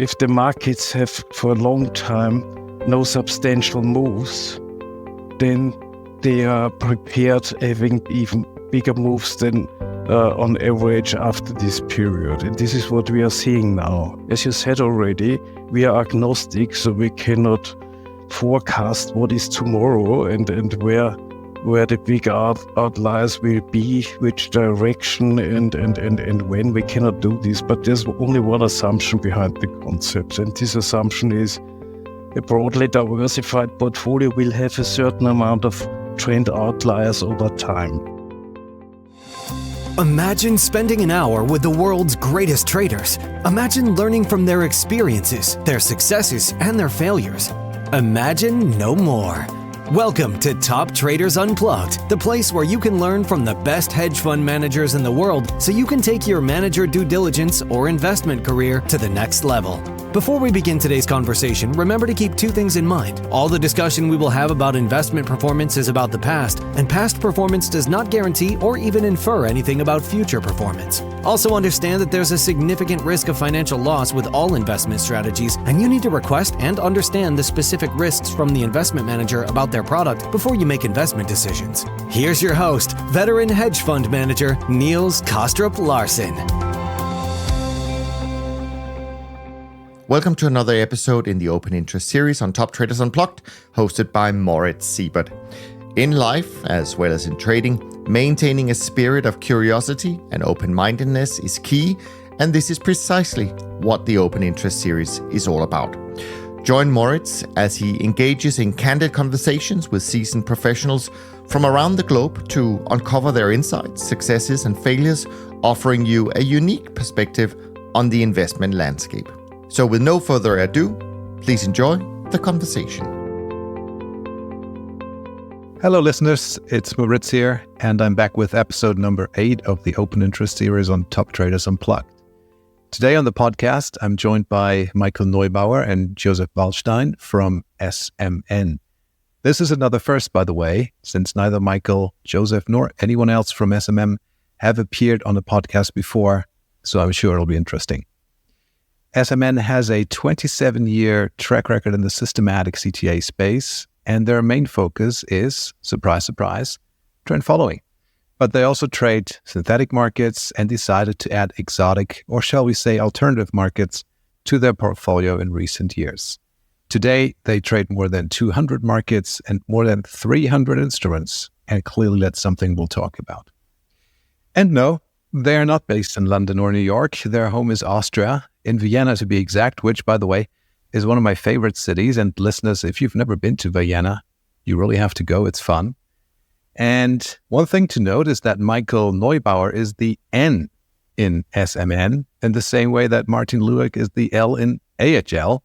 if the markets have for a long time no substantial moves, then they are prepared having even bigger moves than on average after this period. And this is what we are seeing now. As you said already, we are agnostic, so we cannot forecast what is tomorrow and where the big outliers will be, which direction and when. We cannot do this, but there's only one assumption behind the concept, and this assumption is a broadly diversified portfolio will have a certain amount of trend outliers over time. Imagine spending an hour with the world's greatest traders. Imagine learning from their experiences, their successes, and their failures. Imagine no more. Welcome to Top Traders Unplugged, the place where you can learn from the best hedge fund managers in the world so you can take your manager due diligence or investment career to the next level. Before we begin today's conversation, remember to keep two things in mind. All the discussion we will have about investment performance is about the past, and past performance does not guarantee or even infer anything about future performance. Also understand that there's a significant risk of financial loss with all investment strategies, and you need to request and understand the specific risks from the investment manager about their product before you make investment decisions. Here's your host, veteran hedge fund manager Niels Kostrup Larsen. Welcome to another episode in the Open Interest series on Top Traders Unplugged, hosted by Moritz Seibert. In life, as well as in trading, maintaining a spirit of curiosity and open-mindedness is key, and this is precisely what the Open Interest series is all about. Join Moritz as he engages in candid conversations with seasoned professionals from around the globe to uncover their insights, successes, and failures, offering you a unique perspective on the investment landscape. So with no further ado, please enjoy the conversation. Hello listeners, it's Moritz here, and I'm back with episode number 8 of the Open Interest series on Top Traders Unplugged. Today on the podcast, I'm joined by Michael Neubauer and Joseph Waldstein from SMN. This is another first, by the way, since neither Michael, Joseph, nor anyone else from SMN have appeared on the podcast before, so I'm sure it'll be interesting. SMN has a 27-year track record in the systematic CTA space, and their main focus is, surprise, surprise, trend following. But they also trade synthetic markets and decided to add exotic, or shall we say alternative markets, to their portfolio in recent years. Today, they trade more than 200 markets and more than 300 instruments, and clearly that's something we'll talk about. And no, they are not based in London or New York. Their home is Austria, in Vienna to be exact, which, by the way, is one of my favorite cities. And listeners, if you've never been to Vienna, you really have to go. It's fun. And one thing to note is that Michael Neubauer is the N in SMN, in the same way that Martin Lueck is the L in AHL,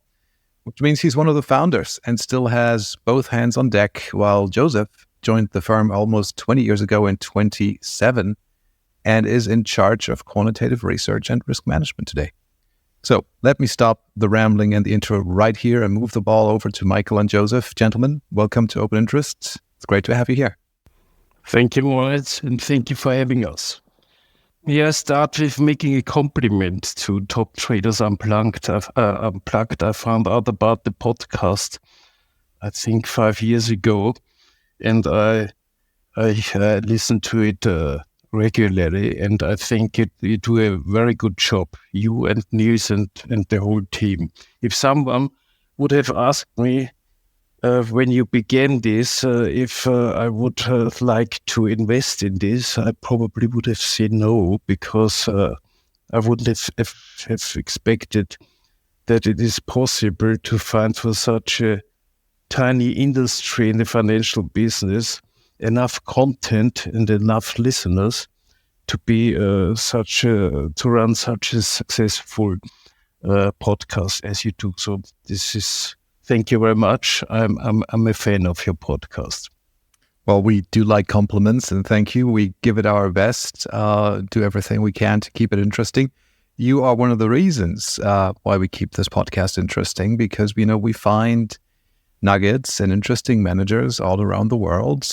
which means he's one of the founders and still has both hands on deck, while Joseph joined the firm almost 20 years ago in 2007 and is in charge of quantitative research and risk management today. So let me stop the rambling and the intro right here and move the ball over to Michael and Joseph. Gentlemen, welcome to Open Interest. It's great to have you here. Thank you, Moritz, and thank you for having us. I start with making a compliment to Top Traders Unplugged. I found out about the podcast, I think 5 years ago, and I listened to it regularly, and I think you do a very good job, you and Niels and the whole team. If someone would have asked me when you began this, if I would like to invest in this, I probably would have said no, because I wouldn't have expected that it is possible to find for such a tiny industry in the financial business enough content and enough listeners to be to run such a successful podcast as you do. So thank you very much. I'm a fan of your podcast. Well, we do like compliments, and thank you. We give it our best, do everything we can to keep it interesting. You are one of the reasons why we keep this podcast interesting, because we find nuggets and interesting managers all around the world.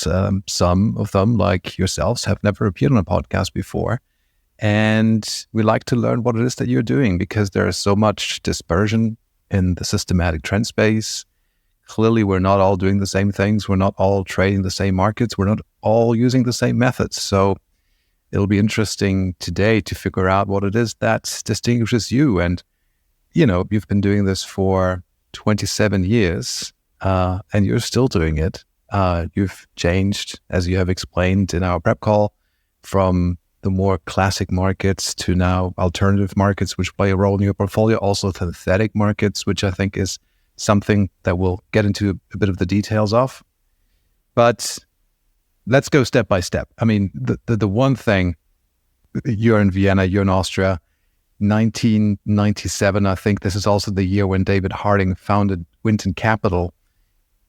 Some of them, like yourselves, have never appeared on a podcast before. And we like to learn what it is that you're doing, because there is so much dispersion in the systematic trend space. Clearly, we're not all doing the same things. We're not all trading the same markets. We're not all using the same methods. So it'll be interesting today to figure out what it is that distinguishes you. And, you've been doing this for 27 years, and you're still doing it. You've changed, as you have explained in our prep call, from the more classic markets to now alternative markets, which play a role in your portfolio, also synthetic markets, which I think is something that we'll get into a bit of the details of. But let's go step by step. I mean, the one thing, you're in Vienna, you're in Austria, 1997, I think this is also the year when David Harding founded Winton Capital.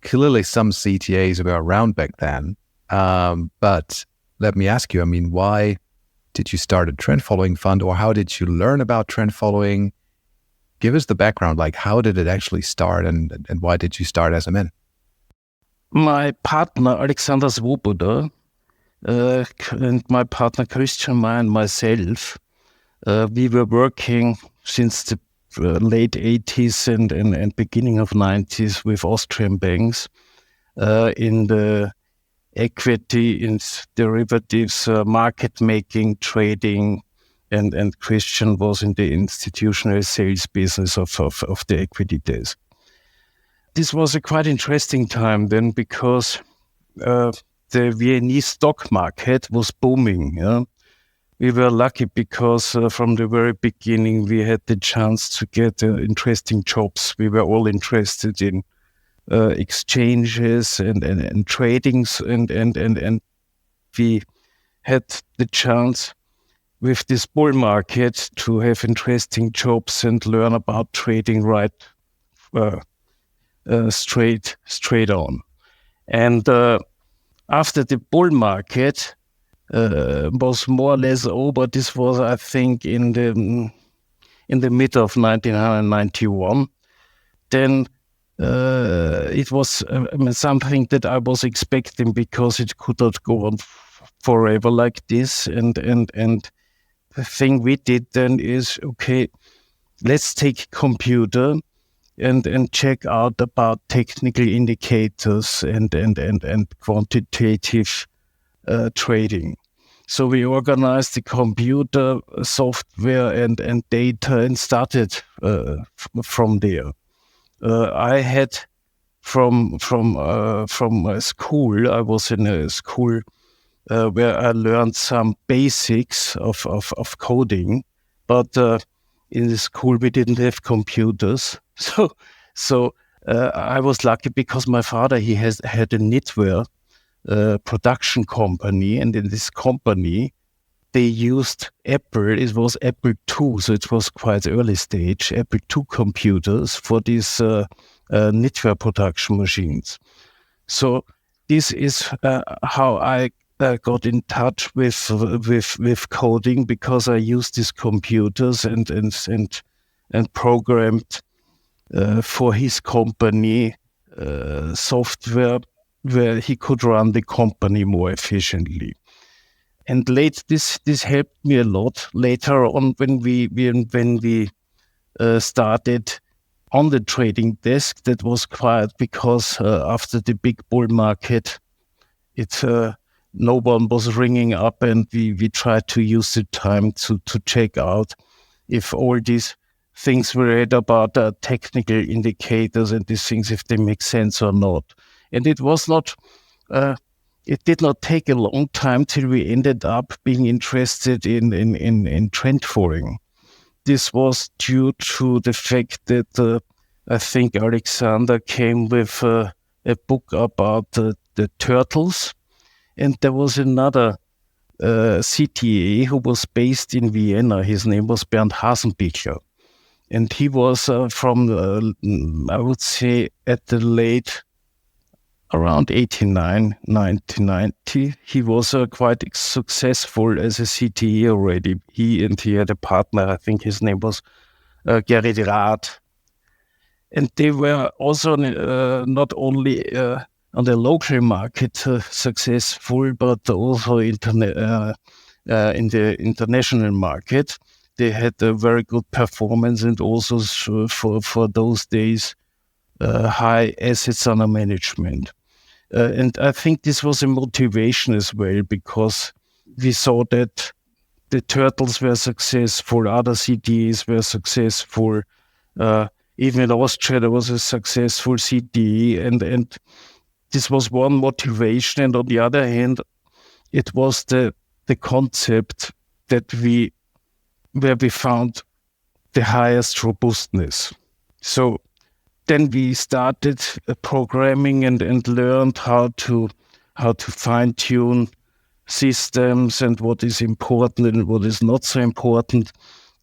Clearly some CTAs were around back then. But let me ask you, I mean, why did you start a trend following fund, or how did you learn about trend following? Give us the background, like how did it actually start, and why did you start SMN? My partner, Alexander Svoboda, and my partner, Christian Meyer, and myself, we were working since the late 80s and beginning of 90s with Austrian banks in the equity, in derivatives, market making, trading, and Christian was in the institutional sales business of the equity desk. This was a quite interesting time then, because the Viennese stock market was booming. Yeah? We were lucky because from the very beginning we had the chance to get interesting jobs. We were all interested in exchanges and tradings, and we had the chance with this bull market to have interesting jobs and learn about trading right straight on. And after the bull market was more or less over, this was, I think, in the mid of 1991, then it was something that I was expecting, because it could not go on forever like this. And the thing we did then is, okay, let's take a computer and check out about technical indicators and quantitative trading. So we organized the computer software and data and started from there. I had from school, I was in a school where I learned some basics of coding, but in the school we didn't have computers. So I was lucky, because my father, he had a knitwear production company, and in this company they used Apple. It was Apple II, so it was quite early stage, Apple II computers for these knitwear production machines. So this is how I got in touch with coding, because I used these computers and programmed for his company software where he could run the company more efficiently. And this helped me a lot later on when we started on the trading desk. That was quiet, because after the big bull market, no one was ringing up, and we tried to use the time to check out if all these things we read about technical indicators and these things, if they make sense or not. And it was not. It did not take a long time till we ended up being interested in trend following. This was due to the fact that I think Alexander came with a book about the turtles, and there was another CTA who was based in Vienna. His name was Bernd Hasenbichler, and he was from, I would say, at the late around 1990, he was quite successful as a CTE already. He had a partner, I think his name was Gerrit Rath. And they were also not only on the local market successful, but also in the international market. They had a very good performance and also for those days high assets under management. And I think this was a motivation as well, because we saw that the turtles were successful, other CTEs were successful. Even in Austria, there was a successful CTE, and this was one motivation. And on the other hand, it was the concept where we found the highest robustness. So then we started programming and learned how to fine-tune systems and what is important and what is not so important.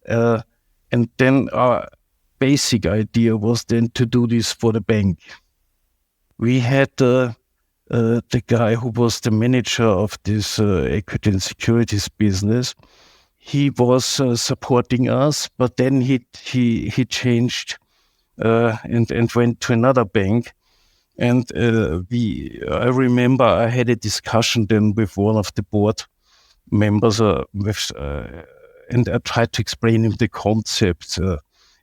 And then our basic idea was then to do this for the bank. We had the guy who was the manager of this equity and securities business. He was supporting us, but then he changed and went to another bank. And I remember I had a discussion then with one of the board members, and I tried to explain him the concept.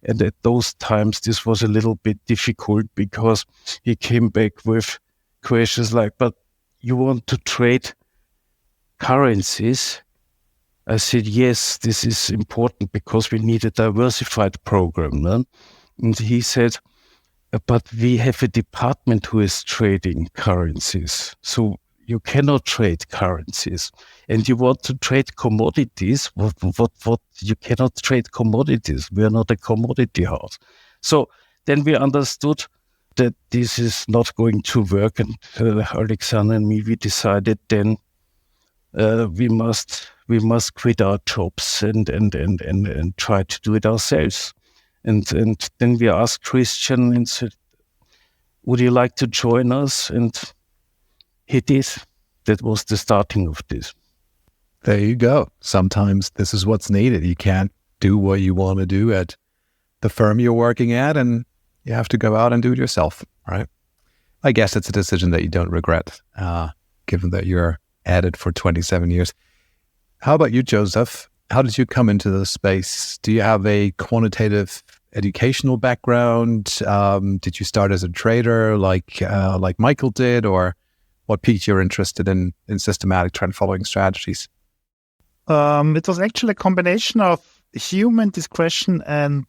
And at those times, this was a little bit difficult, because he came back with questions like, "But you want to trade currencies?" I said, "Yes, this is important because we need a diversified program." No? And he said, "But we have a department who is trading currencies. So you cannot trade currencies. And you want to trade commodities? What? You cannot trade commodities. We are not a commodity house." So then we understood that this is not going to work. And Alexander and me, we decided then we must quit our jobs and try to do it ourselves. And then we asked Christian and said, "Would you like to join us?" And he did. That was the starting of this. There you go. Sometimes this is what's needed. You can't do what you want to do at the firm you're working at, and you have to go out and do it yourself, right? I guess it's a decision that you don't regret, given that you're at it for 27 years. How about you, Joseph? How did you come into the space? Do you have a quantitative educational background? Did you start as a trader like Michael did, or what piqued your interest in systematic trend following strategies? It was actually a combination of human discretion and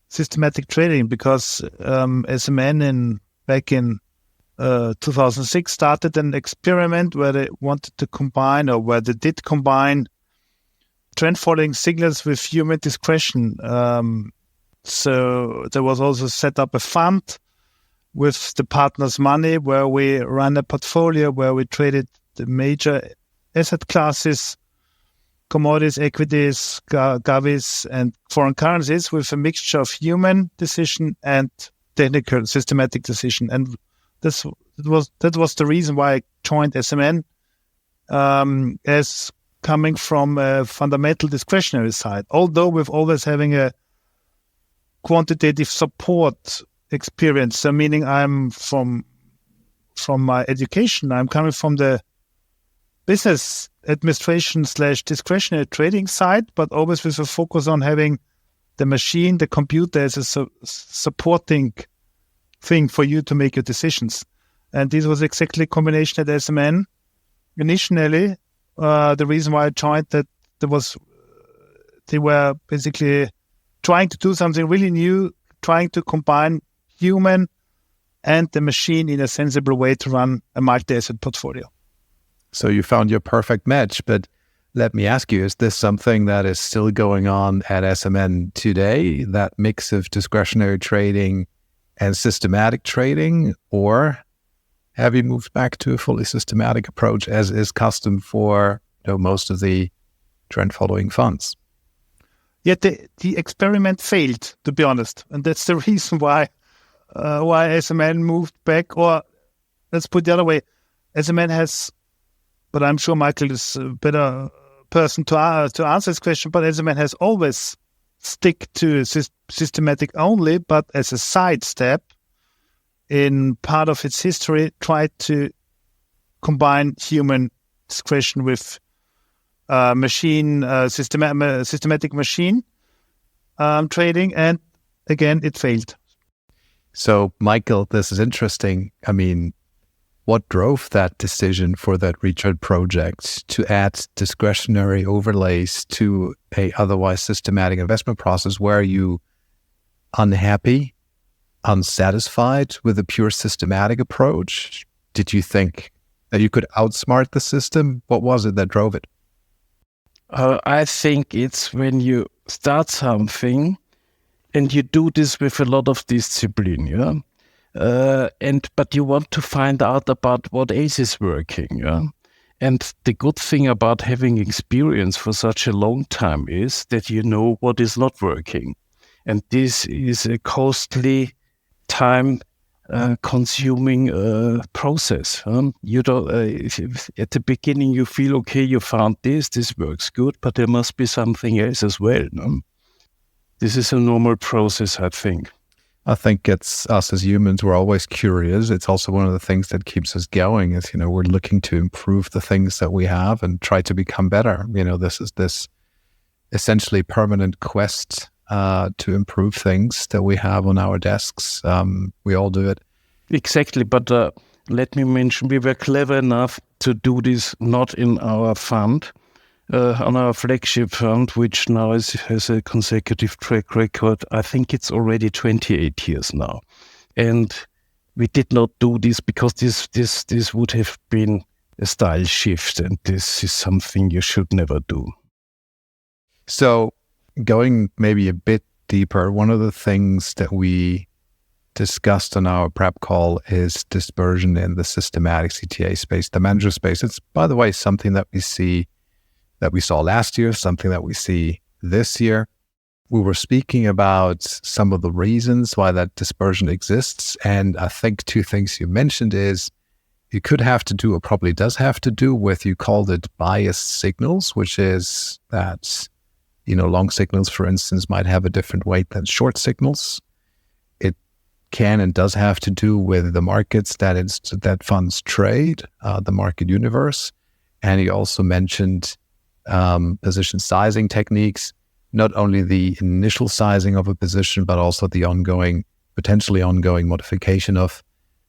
systematic trading, because SMN back in 2006 started an experiment where they wanted to combine, or where they did combine, trend following signals with human discretion. So there was also set up a fund with the partners' money, where we ran a portfolio where we traded the major asset classes, commodities, equities, govies, and foreign currencies, with a mixture of human decision and technical systematic decision. And that was the reason why I joined SMN, as coming from a fundamental discretionary side. Although we've always having a quantitative support experience, so meaning I'm from my education, I'm coming from the business administration / discretionary trading side, but always with a focus on having the machine, the computer, as a supporting thing for you to make your decisions. And this was exactly a combination at SMN. Initially, the reason why I joined, that they were basically trying to do something really new, trying to combine human and the machine in a sensible way to run a multi-asset portfolio. So you found your perfect match, but let me ask you, is this something that is still going on at SMN today, that mix of discretionary trading and systematic trading, or have you moved back to a fully systematic approach, as is custom for most of the trend following funds? Yet the experiment failed, to be honest, and that's the reason why SMN moved back. Or let's put it the other way, SMN has, but I'm sure Michael is a better person to answer this question, but SMN has always stick to systematic only, but as a sidestep, in part of its history, tried to combine human discretion with systematic machine trading, and again, it failed. So, Michael, this is interesting. I mean, what drove that decision for that retread project to add discretionary overlays to a otherwise systematic investment process? Were you unhappy, unsatisfied with a pure systematic approach? Did you think that you could outsmart the system? What was it that drove it? I think it's when you start something and you do this with a lot of discipline, yeah? But you want to find out about what else is working, yeah? And the good thing about having experience for such a long time is that you know what is not working. And this is a costly, time consuming process. You don't at the beginning you feel okay, you found this works good, but there must be something else as well. No? This is a normal process, I think. I think it's us as humans, we're always curious. It's also one of the things that keeps us going is, we're looking to improve the things that we have and try to become better. This is this essentially permanent quest to improve things that we have on our desks. We all do it. Exactly. But let me mention, we were clever enough to do this not in our fund, on our flagship fund, which now has a consecutive track record. I think it's already 28 years now. And we did not do this because this would have been a style shift, and this is something you should never do. So going maybe a bit deeper, one of the things that we discussed on our prep call is dispersion in the systematic CTA space, the manager space. It's, by the way, something that we saw last year, something that we see this year. We were speaking about some of the reasons why that dispersion exists. And I think two things you mentioned is it could have to do, or probably does have to do with, you called it biased signals, which is that, long signals, for instance, might have a different weight than short signals. It can and does have to do with the markets that funds trade, the market universe. And you also mentioned position sizing techniques, not only the initial sizing of a position, but also the potentially ongoing modification of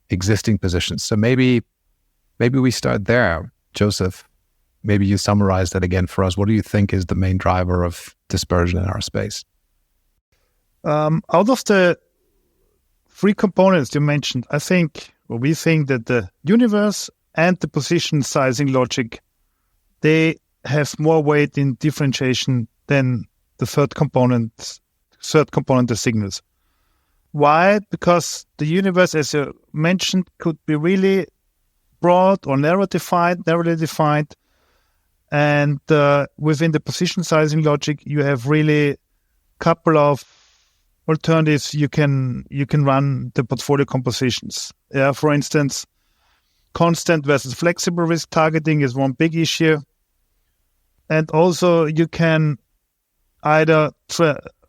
existing positions. So maybe we start there. Joseph, maybe you summarize that again for us. What do you think is the main driver of dispersion in our space? Out of the three components you mentioned, we think that the universe and the position sizing logic, they have more weight in differentiation than the third component, the signals. Why? Because the universe, as you mentioned, could be really broad or narrowly defined. And within the position sizing logic, you have really couple of alternatives you can run the portfolio compositions. Yeah, for instance, constant versus flexible risk targeting is one big issue. And also you can either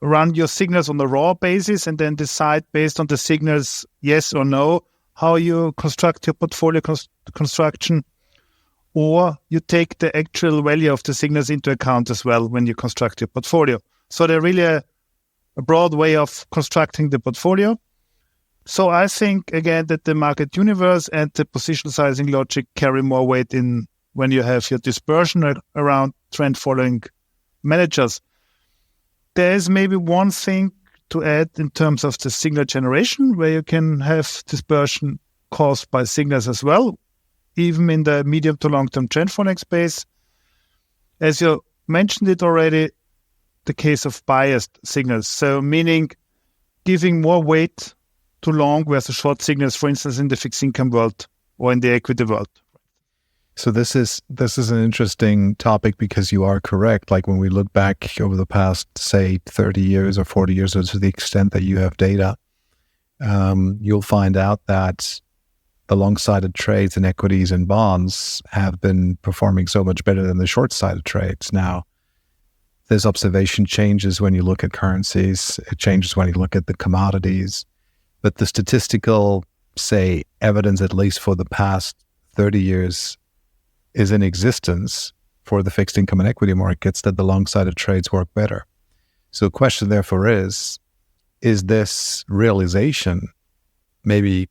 run your signals on the raw basis and then decide based on the signals, yes or no, how you construct your portfolio construction, or you take the actual value of the signals into account as well when you construct your portfolio. So they're really a broad way of constructing the portfolio. So I think, again, that the market universe and the position sizing logic carry more weight in when you have your dispersion around trend following managers. There is maybe one thing to add in terms of the signal generation, where you can have dispersion caused by signals as well, even in the medium to long-term trend following space. As you mentioned it already, the case of biased signals. So meaning giving more weight to long versus short signals, for instance, in the fixed income world or in the equity world. So this is an interesting topic because you are correct. Like when we look back over the past, say, 30 years or 40 years, or to the extent that you have data, you'll find out that the long-sided trades in equities and bonds have been performing so much better than the short-sided trades. Now, this observation changes when you look at currencies. It changes when you look at the commodities. But the statistical, say, evidence, at least for the past 30 years, is in existence for the fixed income and equity markets that the long-sided trades work better. So the question therefore is this realization, maybe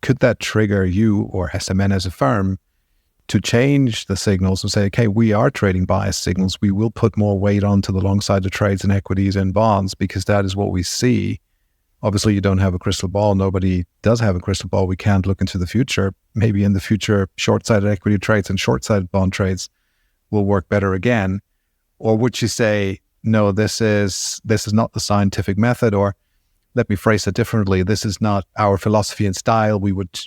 could that trigger you or SMN as a firm to change the signals and say, okay, we are trading bias signals. We will put more weight onto the long-sided trades in equities and bonds because that is what we see. Obviously, you don't have a crystal ball. Nobody does have a crystal ball. We can't look into the future. Maybe in the future, short-sided equity trades and short-sided bond trades will work better again. Or would you say, no, this is not the scientific method, or let me phrase it differently. This is not our philosophy and style. We would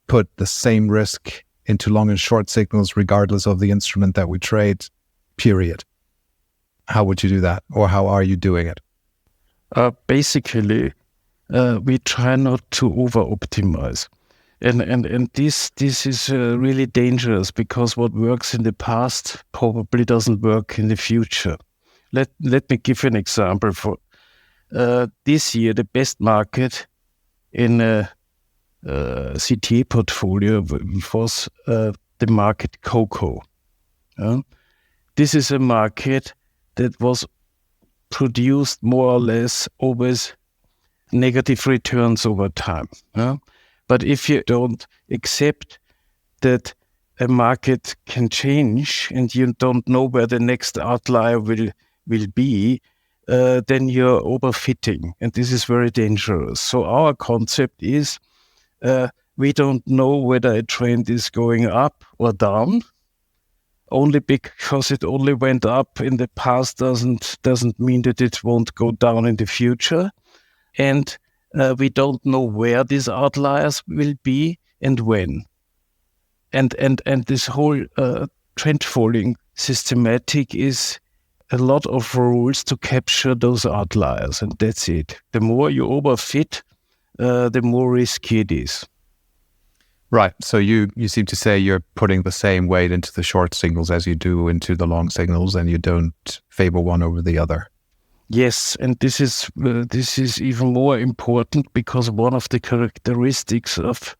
put the same risk into long and short signals regardless of the instrument that we trade, period. How would you do that? Or how are you doing it? Basically, we try not to over-optimize. And this is really dangerous because what works in the past probably doesn't work in the future. Let me give you an example. For this year, the best market in a CTA portfolio was the market cocoa. This is a market that was produced more or less always negative returns over time. But if you don't accept that a market can change and you don't know where the next outlier will be, then you're overfitting. And this is very dangerous. So our concept is we don't know whether a trend is going up or down. Only because it only went up in the past doesn't mean that it won't go down in the future. And we don't know where these outliers will be and when. And this whole trend following systematic is a lot of rules to capture those outliers, and that's it. The more you overfit, the more risky it is. Right. So you seem to say you're putting the same weight into the short signals as you do into the long signals, and you don't favor one over the other. Yes, and this is even more important because one of the characteristics of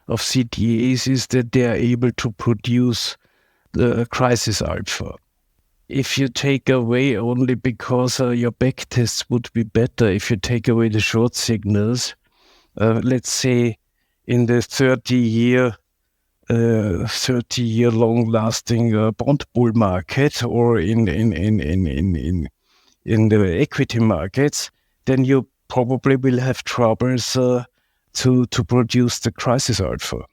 CTAs is that they are able to produce the crisis alpha. If you take away only because your back tests would be better, if you take away the short signals, let's say in the 30-year long-lasting bond bull market or in the equity markets, then you probably will have troubles to produce the crisis alpha.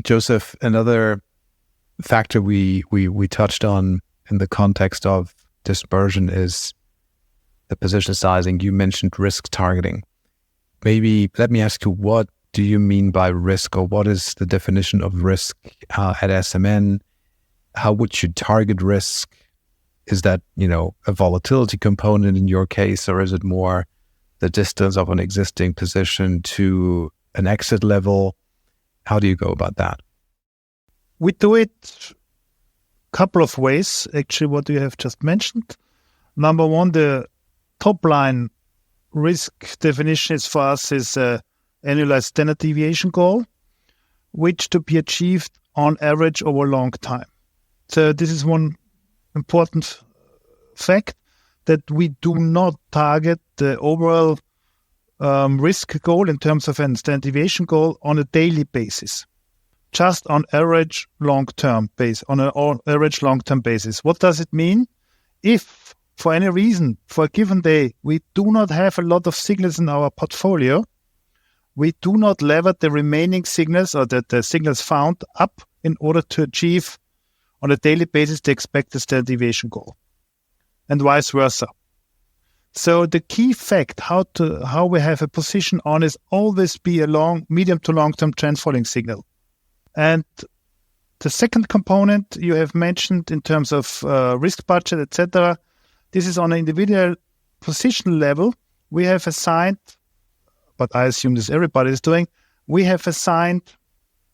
Joseph, another factor we touched on in the context of dispersion is the position sizing. You mentioned risk targeting. Maybe let me ask you, what do you mean by risk, or what is the definition of risk at SMN? How would you target risk? Is that, a volatility component in your case, or is it more the distance of an existing position to an exit level? How do you go about that? We do it a couple of ways, actually, what you have just mentioned. Number one, the top line risk definition is for us is annualized standard deviation goal, which to be achieved on average over a long time. So this is one important fact, that we do not target the overall risk goal in terms of a standard deviation goal on a daily basis, just on average long-term basis. What does it mean? If for any reason, for a given day, we do not have a lot of signals in our portfolio, we do not lever the remaining signals or the signals found up in order to achieve on a daily basis the expected standard deviation goal, and vice versa. So the key fact how we have a position on is always be a medium to long-term trend following signal. And the second component you have mentioned in terms of risk budget, etc., this is on an individual position level. We have assigned, but I assume this everybody is doing, we have assigned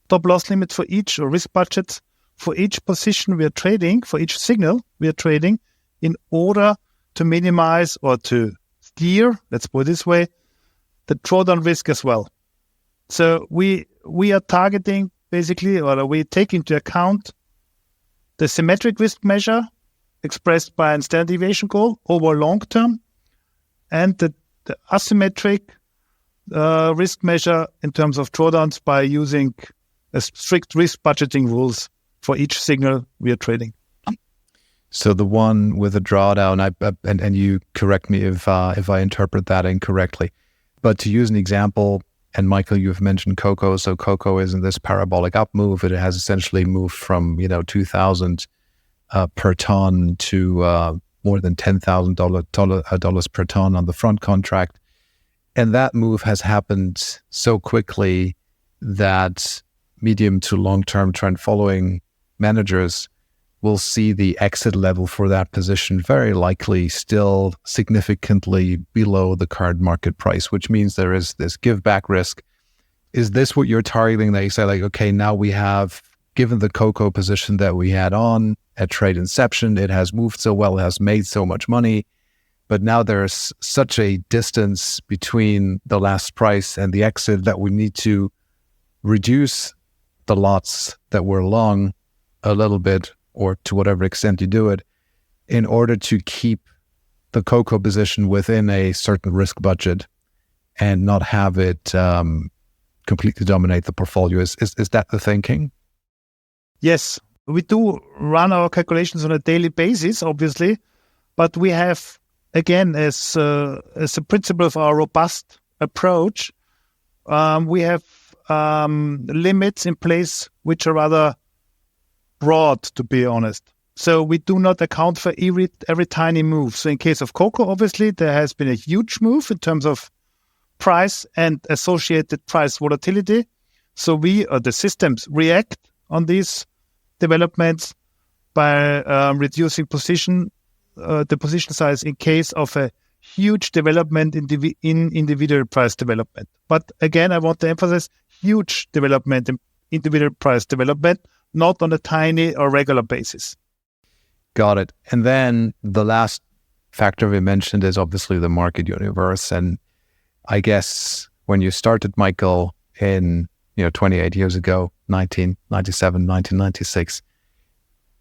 stop loss limit for each, or risk budget for each position we are trading, for each signal we are trading, in order to minimize or to steer, let's put it this way, the drawdown risk as well. So we are targeting basically, or we take into account the symmetric risk measure expressed by a standard deviation goal over long term, and the asymmetric risk measure in terms of drawdowns by using a strict risk budgeting rules for each signal we are trading. So the one with a drawdown, and you correct me if I interpret that incorrectly, but to use an example, and Michael, you've mentioned cocoa. So cocoa is in this parabolic up move. It has essentially moved from 2,000 per ton to more than $10,000 per ton on the front contract, and that move has happened so quickly that medium to long-term trend following managers will see the exit level for that position very likely still significantly below the current market price, which means there is this give back risk. Is this what you're targeting, that you say, like, okay, now we have, given the cocoa position that we had on at trade inception, it has moved so well, it has made so much money, but now there's such a distance between the last price and the exit that we need to reduce the lots that were long a little bit, or to whatever extent you do it, in order to keep the cocoa position within a certain risk budget and not have it completely dominate the portfolio. Is that the thinking? Yes, we do run our calculations on a daily basis, obviously, but we have, again, as a principle of our robust approach, we have limits in place which are rather broad, to be honest. So we do not account for every tiny move. So in case of cocoa, obviously, there has been a huge move in terms of price and associated price volatility. So we, or the systems, react on these developments by reducing the position size in case of a huge development in individual price development. But again, I want to emphasize huge development in individual price development, not on a tiny or regular basis. Got it. And then the last factor we mentioned is obviously the market universe. And I guess when you started, Michael, in 28 years ago, 1997, 1996,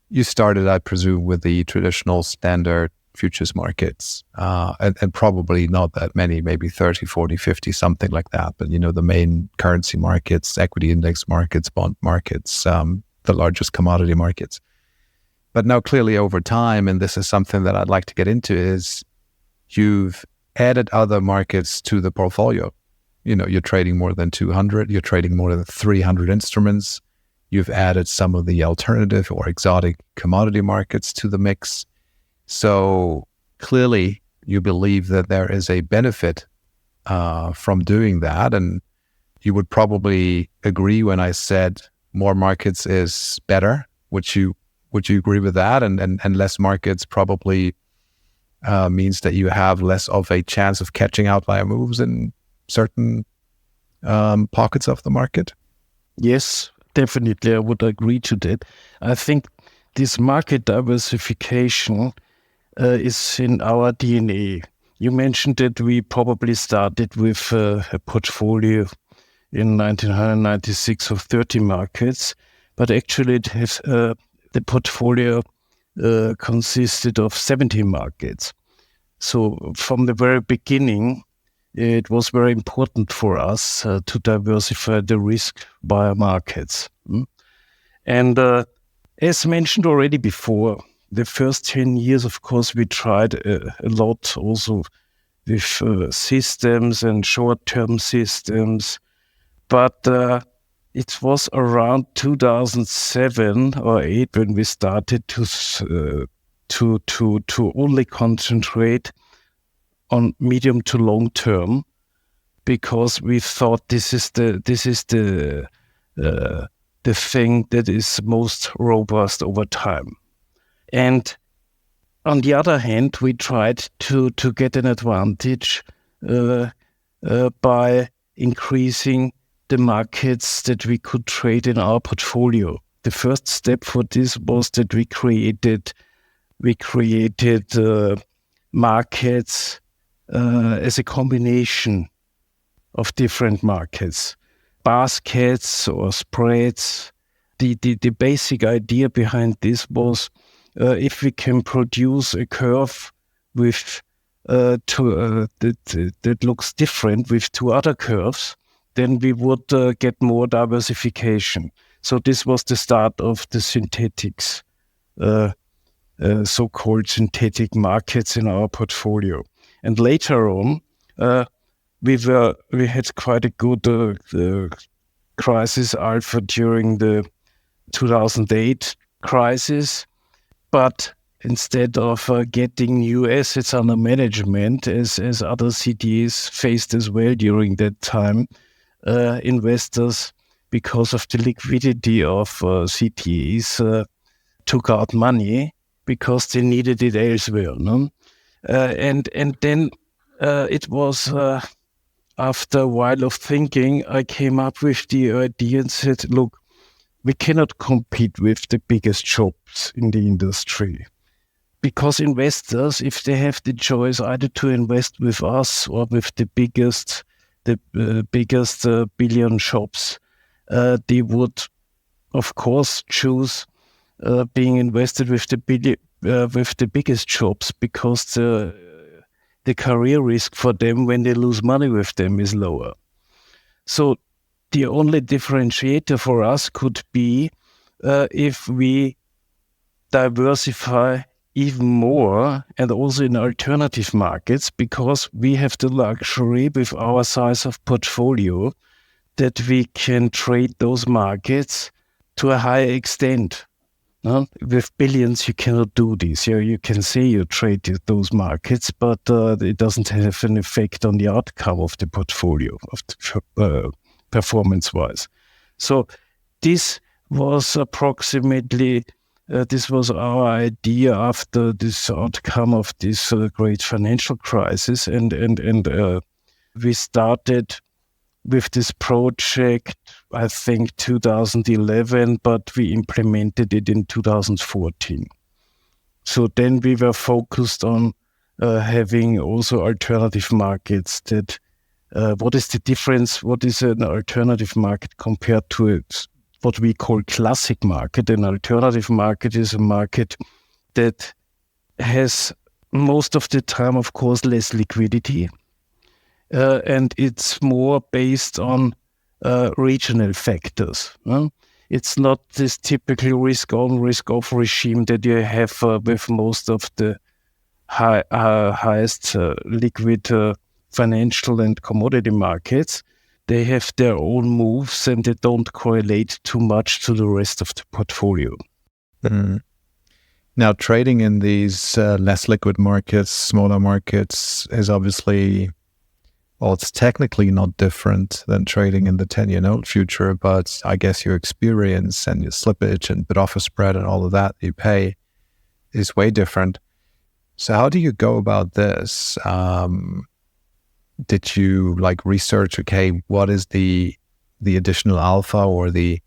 you started, I presume, with the traditional standard futures markets, and probably not that many, maybe 30, 40, 50, something like that. But, the main currency markets, equity index markets, bond markets, the largest commodity markets. But now clearly over time, and this is something that I'd like to get into, is you've added other markets to the portfolio. You're trading more than 200, you're trading more than 300 instruments. You've added some of the alternative or exotic commodity markets to the mix. So clearly you believe that there is a benefit from doing that. And you would probably agree when I said more markets is better. Would you agree with that? And less markets probably means that you have less of a chance of catching outlier moves in certain pockets of the market? Yes, definitely. I would agree to that. I think this market diversification is in our DNA. You mentioned that we probably started with a portfolio in 1996 of 30 markets, but actually it has, the portfolio consisted of 70 markets. So from the very beginning, it was very important for us to diversify the risk via markets. And as mentioned already before, the first 10 years, of course, we tried a lot also with systems and short-term systems. But it was around 2007 or 8 when we started to only concentrate on medium to long term, because we thought this is the thing that is most robust over time. And on the other hand, we tried to get an advantage by increasing the markets that we could trade in our portfolio. The first step for this was that we created markets as a combination of different markets, baskets or spreads, the basic idea behind this was if we can produce a curve with that looks different with two other curves, then we would get more diversification. So this was the start of the synthetics, so-called synthetic markets in our portfolio. And later on, we had quite a good crisis alpha during the 2008 crisis, but instead of getting new assets under management, as other CTAs faced as well during that time, investors, because of the liquidity of CTAs, took out money because they needed it elsewhere. No? And then it was after a while of thinking, I came up with the idea and said, look, we cannot compete with the biggest shops in the industry. Because investors, if they have the choice either to invest with us or with the biggest billion shops, they would, of course, choose being invested with the biggest shops, because the career risk for them when they lose money with them is lower. So the only differentiator for us could be if we diversify even more, and also in alternative markets, because we have the luxury with our size of portfolio that we can trade those markets to a higher extent. No? With billions, you cannot do this. You can say you trade those markets, but it doesn't have an effect on the outcome of the portfolio, of the, performance-wise. So this was approximately, this was our idea after this outcome of this great financial crisis, and we started with this project, I think 2011, but we implemented it in 2014. So then we were focused on having also alternative markets. That what is the difference? What is an alternative market compared to what we call classic market? An alternative market is a market that has most of the time, of course, less liquidity. And it's more based on regional factors. It's not this typical risk-on, risk-off regime that you have with most of the highest liquid financial and commodity markets. They have their own moves, and they don't correlate too much to the rest of the portfolio. Mm. Now, trading in these less liquid markets, smaller markets, is obviously... Well, it's technically not different than trading in the 10-year note future, but I guess your experience and your slippage and bid-offer spread and all of that you pay is way different. So how do you go about this? Did you research, okay, what is the additional alpha or the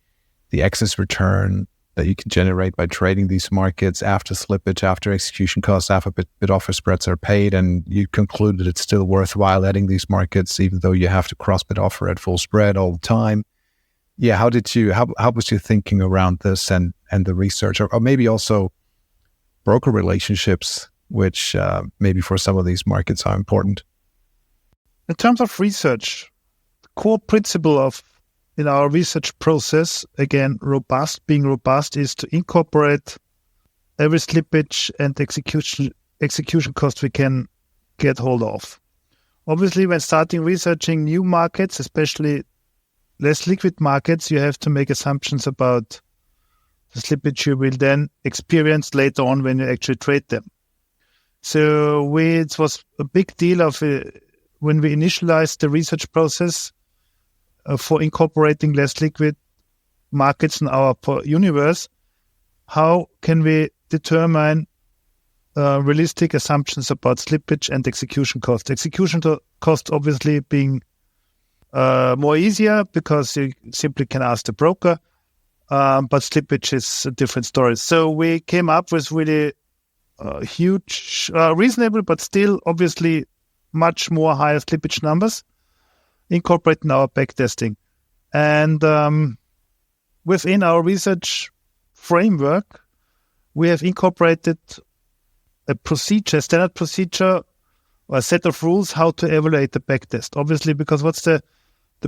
excess return that you can generate by trading these markets after slippage, after execution costs, after bid-offer spreads are paid, and you conclude that it's still worthwhile adding these markets, even though you have to cross bid-offer at full spread all the time? Yeah, how was your thinking around this and the research, or maybe also broker relationships, which maybe for some of these markets are important? In terms of research, the core principle in our research process, again, being robust, is to incorporate every slippage and execution cost we can get hold of. Obviously, when starting researching new markets, especially less liquid markets, you have to make assumptions about the slippage you will then experience later on when you actually trade them. So it was a big deal when we initialized the research process for incorporating less liquid markets in our universe. How can we determine realistic assumptions about slippage and execution cost? Execution cost obviously being more easier because you simply can ask the broker, but slippage is a different story. So we came up with really huge, reasonable, but still obviously much more higher slippage numbers incorporating our backtesting. And within our research framework, we have incorporated a standard procedure, or a set of rules how to evaluate the backtest. Obviously, because what's the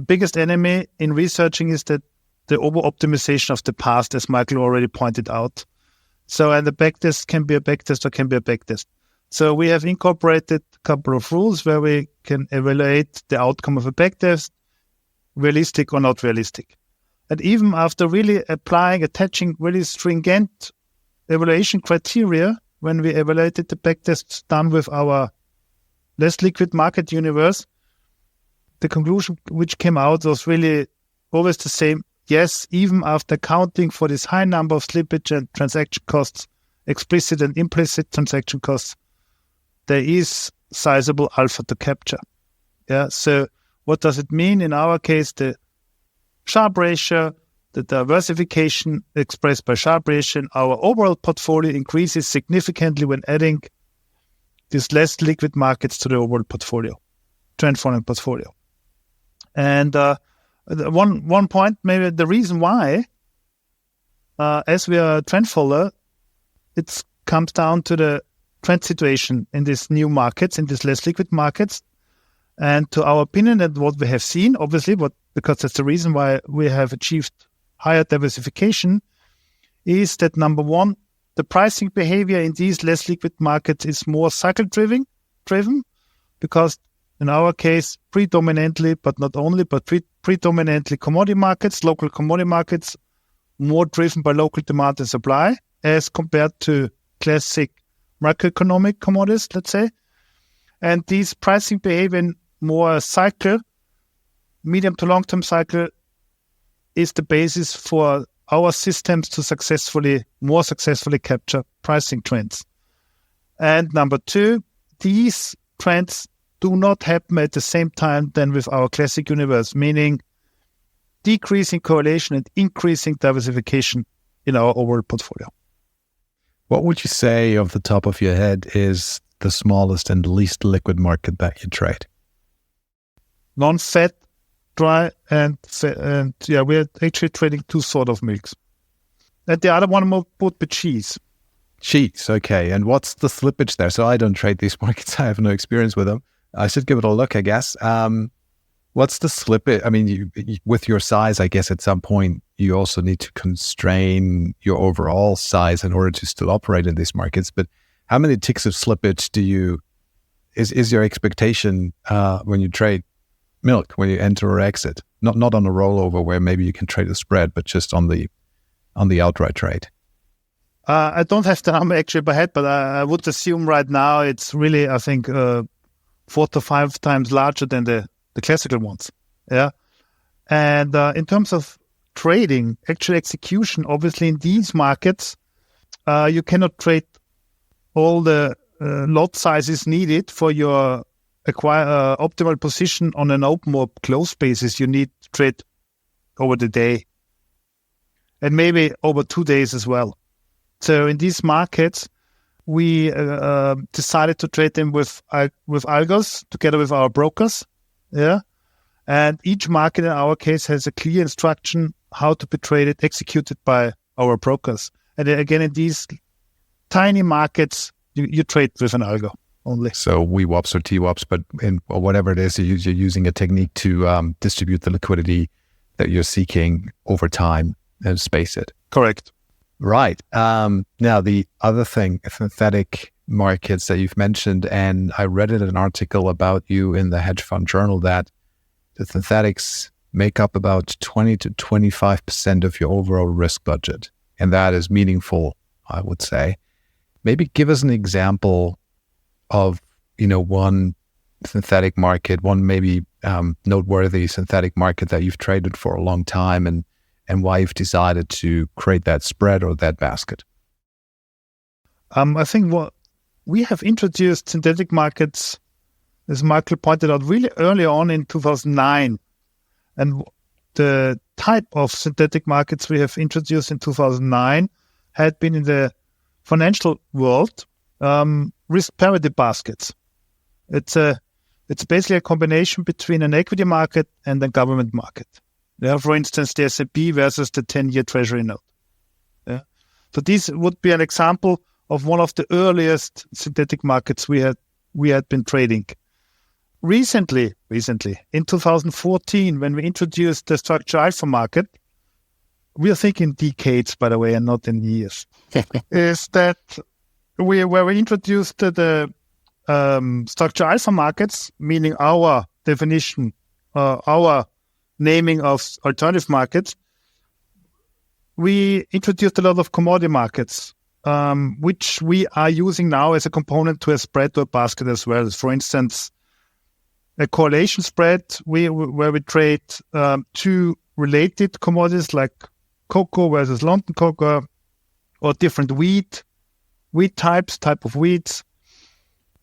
biggest enemy in researching is that the over-optimization of the past, as Michael already pointed out. So, and the backtest can be a backtest or can be a backtest. So we have incorporated a couple of rules where we can evaluate the outcome of a backtest, realistic or not realistic. And even after really attaching really stringent evaluation criteria, when we evaluated the backtests done with our less liquid market universe, the conclusion which came out was really always the same. Yes, even after accounting for this high number of slippage and transaction costs, explicit and implicit transaction costs, there is sizable alpha to capture. Yeah. So what does it mean? In our case, the Sharpe ratio, the diversification expressed by Sharpe ratio, our overall portfolio increases significantly when adding these less liquid markets to the overall portfolio, trend following portfolio. And one point, maybe the reason why, as we are a trend follower, it comes down to the trend situation in these new markets, in these less liquid markets. And to our opinion, and what we have seen, obviously, because that's the reason why we have achieved higher diversification, is that number one, the pricing behavior in these less liquid markets is more cycle-driven, because in our case, predominantly, but not only, but predominantly commodity markets, local commodity markets, more driven by local demand and supply, as compared to classic macroeconomic commodities, let's say. And these pricing behavior in more cycle, medium to long-term cycle, is the basis for our systems to more successfully capture pricing trends. And number two, these trends do not happen at the same time than with our classic universe, meaning decreasing correlation and increasing diversification in our overall portfolio. What would you say off the top of your head is the smallest and least liquid market that you trade? Non-fat, dry, and yeah, we're actually trading two sort of milks. And the other one would be cheese. Cheese, okay. And what's the slippage there? So I don't trade these markets. I have no experience with them. I should give it a look, I guess. What's the slippage? I mean, you, with your size, I guess at some point you also need to constrain your overall size in order to still operate in these markets. But how many ticks of slippage is your expectation when you trade milk, when you enter or exit? Not on a rollover where maybe you can trade a spread, but just on the outright trade. I don't have the number actually by head, but I would assume right now it's really, I think, 4 to 5 times larger than the classical ones. Yeah. And in terms of trading, actual execution, obviously in these markets, you cannot trade all the lot sizes needed for your optimal position on an open or closed basis. You need to trade over the day and maybe over 2 days as well. So in these markets, we decided to trade them with algos together with our brokers. Yeah. And each market in our case has a clear instruction how to be traded, executed by our brokers. And again, in these tiny markets, you trade with an algo only. So VWAPs or TWAPs, or whatever it is, you're using a technique to distribute the liquidity that you're seeking over time and space it. Correct. Right. Now, the other thing, synthetic markets that you've mentioned, and I read in an article about you in the Hedge Fund Journal that the synthetics make up about 20 to 25% of your overall risk budget. And that is meaningful, I would say. Maybe give us an example of, one synthetic market, one maybe noteworthy synthetic market that you've traded for a long time and why you've decided to create that spread or that basket. I think what we have introduced synthetic markets, as Michael pointed out, really early on in 2009. And the type of synthetic markets we have introduced in 2009 had been in the financial world, risk parity baskets. It's basically a combination between an equity market and a government market. Yeah, for instance, the S&P versus the 10-year Treasury note. Yeah. So this would be an example of one of the earliest synthetic markets we had been trading. Recently, in 2014, when we introduced the structure alpha market, we are thinking decades, by the way, and not in years, is that where we introduced the structure alpha markets, meaning our definition, our naming of alternative markets, we introduced a lot of commodity markets, which we are using now as a component to a spread or a basket as well. For instance, a correlation spread where we trade two related commodities like cocoa versus London cocoa, or different wheat type of wheats.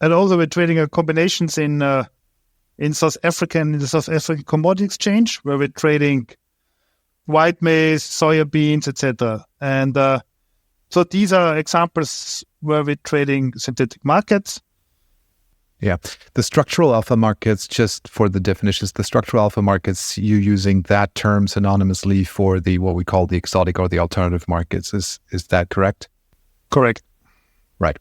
And also we're trading combinations in the South African commodity exchange, where we're trading white maize, soya beans, etc. And so these are examples where we're trading synthetic markets. Yeah. The structural alpha markets, just for the definitions, the structural alpha markets, you using that term synonymously for the what we call the exotic or the alternative markets. Is that correct? Correct. Right.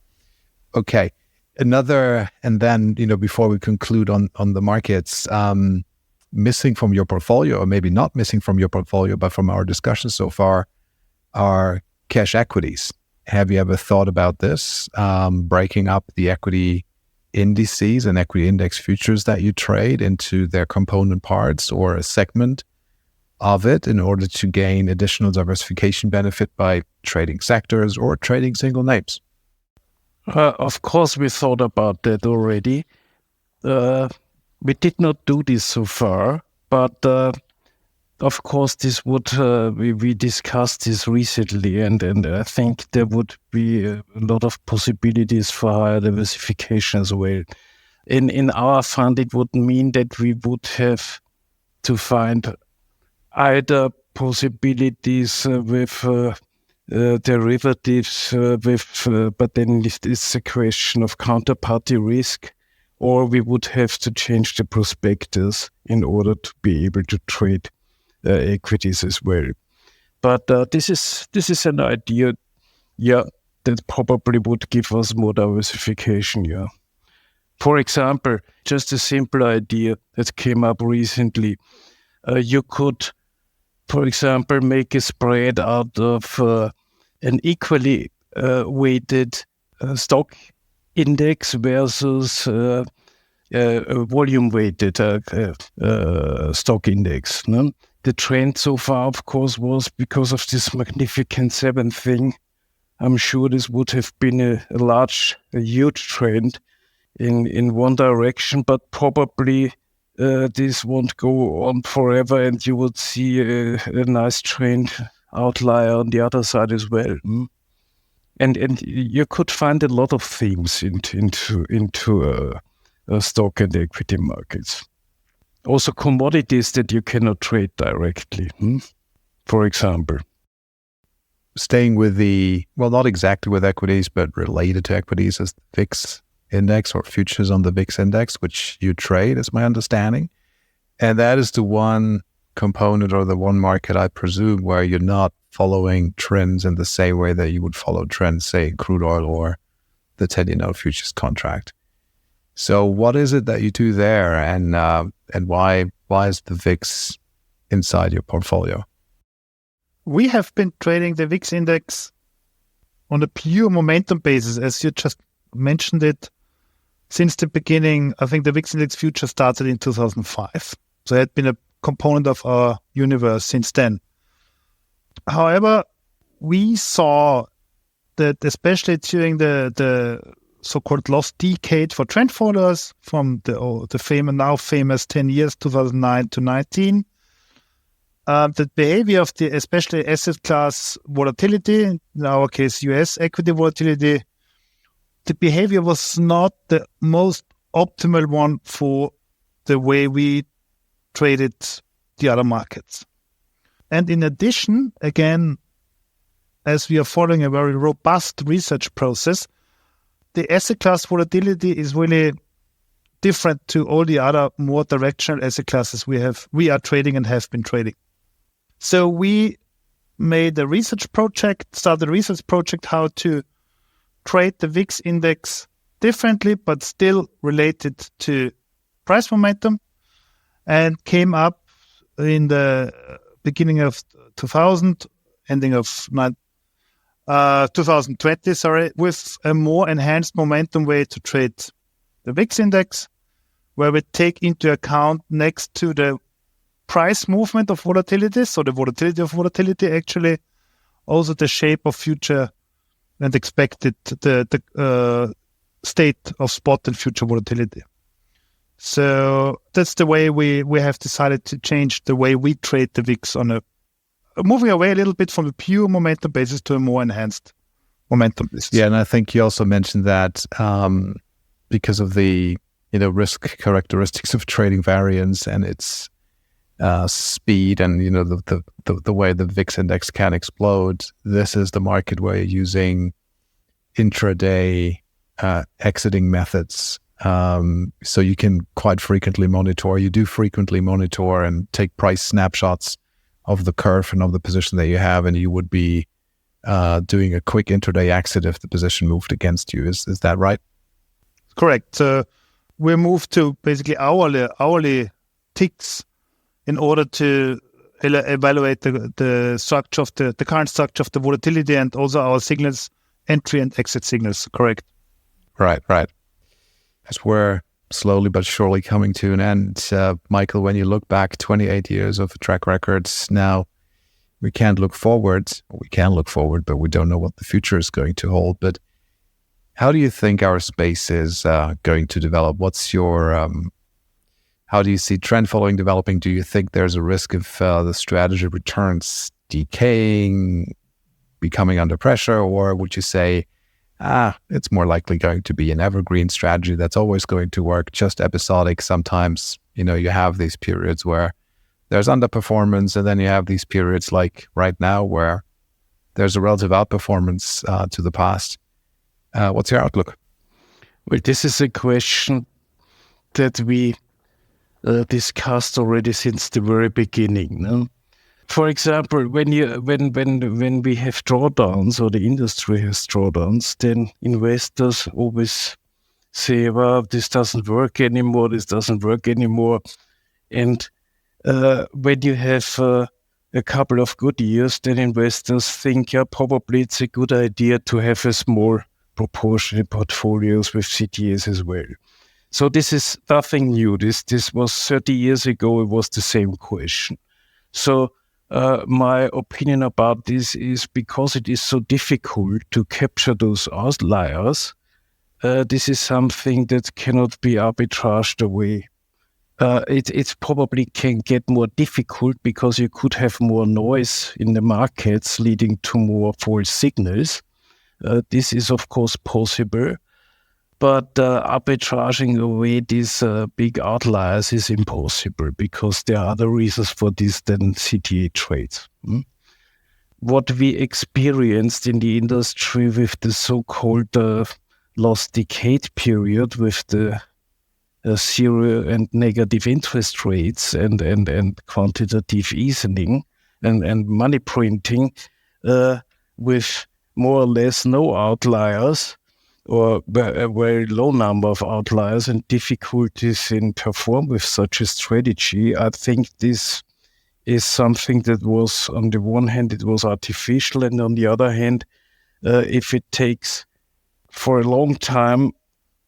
Okay. Another, and then, before we conclude on the markets, missing from your portfolio, or maybe not missing from your portfolio, but from our discussion so far, are cash equities. Have you ever thought about this, breaking up the equity indices and equity index futures that you trade into their component parts or a segment of it in order to gain additional diversification benefit by trading sectors or trading single names? Of course, we thought about that already. We did not do this so far, but of course, this would we discussed this recently, and I think there would be a lot of possibilities for higher diversification as well. In our fund, it would mean that we would have to find either possibilities with derivatives, but then it's a question of counterparty risk, or we would have to change the prospectus in order to be able to trade equities as well. But this is an idea, that probably would give us more diversification, For example, just a simple idea that came up recently. You could, for example, make a spread out of an equally weighted stock index versus a volume-weighted stock index. No? The trend so far, of course, was because of this Magnificent Seven thing. I'm sure this would have been a huge trend in one direction, but probably this won't go on forever, and you would see a nice trend outlier on the other side as well. And you could find a lot of themes into stock and equity markets. Also commodities that you cannot trade directly, for example. Staying with not exactly with equities, but related to equities, as the VIX index or futures on the VIX index, which you trade, is my understanding. And that is the one component or the one market, I presume, where you're not following trends in the same way that you would follow trends, say, in crude oil or the 10-year note futures contract. So what is it that you do there, and why is the VIX inside your portfolio? We have been trading the VIX index on a pure momentum basis, as you just mentioned it, since the beginning. I think the VIX index future started in 2005. So it had been a component of our universe since then. However, we saw that especially during the so-called lost decade for trend followers from the now famous 10 years, 2009 to 19, the behavior of the especially asset class volatility, in our case US equity volatility, the behavior was not the most optimal one for the way we traded the other markets. And in addition, again, as we are following a very robust research process, the asset class volatility is really different to all the other more directional asset classes we are trading and have been trading. So we started a research project how to trade the VIX index differently, but still related to price momentum, and came up in the beginning of 2000, ending of 2020, with a more enhanced momentum way to trade the VIX index, where we take into account, next to the price movement of volatility, so the volatility of volatility, actually also the shape of future and expected the state of spot and future volatility. So that's the way we have decided to change the way we trade the VIX, moving away a little bit from a pure momentum basis to a more enhanced momentum basis. Yeah, and I think you also mentioned that because of the risk characteristics of trading variance and its speed, and the way the VIX index can explode. This is the market where you're using intraday exiting methods, so you can quite frequently monitor. You do frequently monitor and take price snapshots of the curve and of the position that you have, and you would be doing a quick intraday exit if the position moved against you. Is that right? Correct. So we moved to basically hourly ticks in order to evaluate the structure of the current structure of the volatility, and also our signals, entry and exit signals. Correct. Right. As we're slowly but surely coming to an end, Michael, when you look back 28 years of track records now, we can't look forward. We can look forward, but we don't know what the future is going to hold. But how do you think our space is going to develop? What's your how do you see trend following developing? Do you think there's a risk of the strategy returns decaying, becoming under pressure, or would you say, it's more likely going to be an evergreen strategy that's always going to work, just episodic? Sometimes, you have these periods where there's underperformance, and then you have these periods like right now where there's a relative outperformance to the past. What's your outlook? Well, this is a question that we discussed already since the very beginning. No? For example, when we have drawdowns, or the industry has drawdowns, then investors always say, well, this doesn't work anymore, And when you have a couple of good years, then investors think, probably it's a good idea to have a small proportionate portfolios with CTAs as well. So this is nothing new. This was 30 years ago, it was the same question. So my opinion about this is, because it is so difficult to capture those outliers, this is something that cannot be arbitraged away. It probably can get more difficult because you could have more noise in the markets leading to more false signals. This is, of course, possible. But arbitraging away these big outliers is impossible, because there are other reasons for this than CTA trades. What we experienced in the industry with the so-called lost decade period, with the zero and negative interest rates and quantitative easing and money printing, with more or less no outliers, or a very low number of outliers, and difficulties in perform with such a strategy. I think this is something that was, on the one hand, it was artificial, and on the other hand, if it takes for a long time,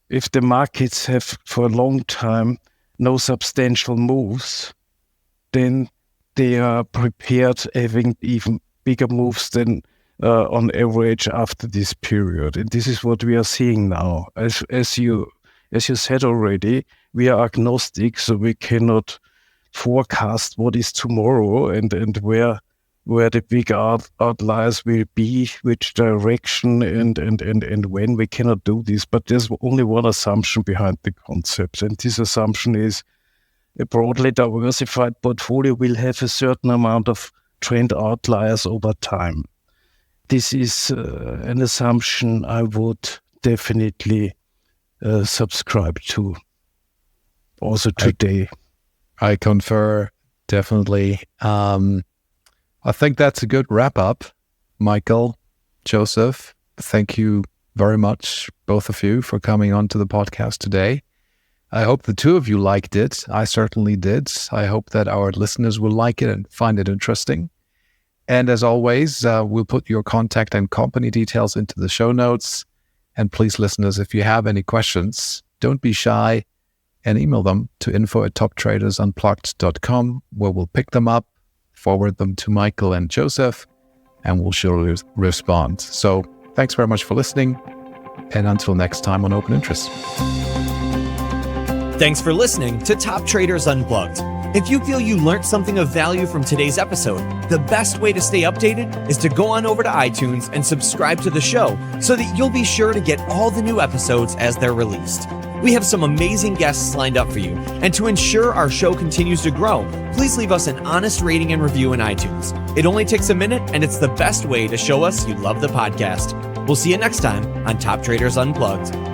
if the markets have for a long time no substantial moves, then they are prepared having even bigger moves than on average after this period. And this is what we are seeing now. As you said already, we are agnostic, so we cannot forecast what is tomorrow and where the big outliers will be, which direction and when. We cannot do this. But there's only one assumption behind the concept, and this assumption is a broadly diversified portfolio will have a certain amount of trend outliers over time. This is an assumption I would definitely subscribe to also today. I confer, definitely. I think that's a good wrap up. Michael, Joseph, thank you very much, both of you, for coming on to the podcast today. I hope the two of you liked it. I certainly did. I hope that our listeners will like it and find it interesting. And as always, we'll put your contact and company details into the show notes. And please, listeners, if you have any questions, don't be shy and email them to info@toptradersunplugged.com, where we'll pick them up, forward them to Michael and Joseph, and we'll surely respond. So thanks very much for listening, and until next time on Open Interest. Thanks for listening to Top Traders Unplugged. If you feel you learned something of value from today's episode, the best way to stay updated is to go on over to iTunes and subscribe to the show so that you'll be sure to get all the new episodes as they're released. We have some amazing guests lined up for you, and to ensure our show continues to grow, please leave us an honest rating and review in iTunes. It only takes a minute, and it's the best way to show us you love the podcast. We'll see you next time on Top Traders Unplugged.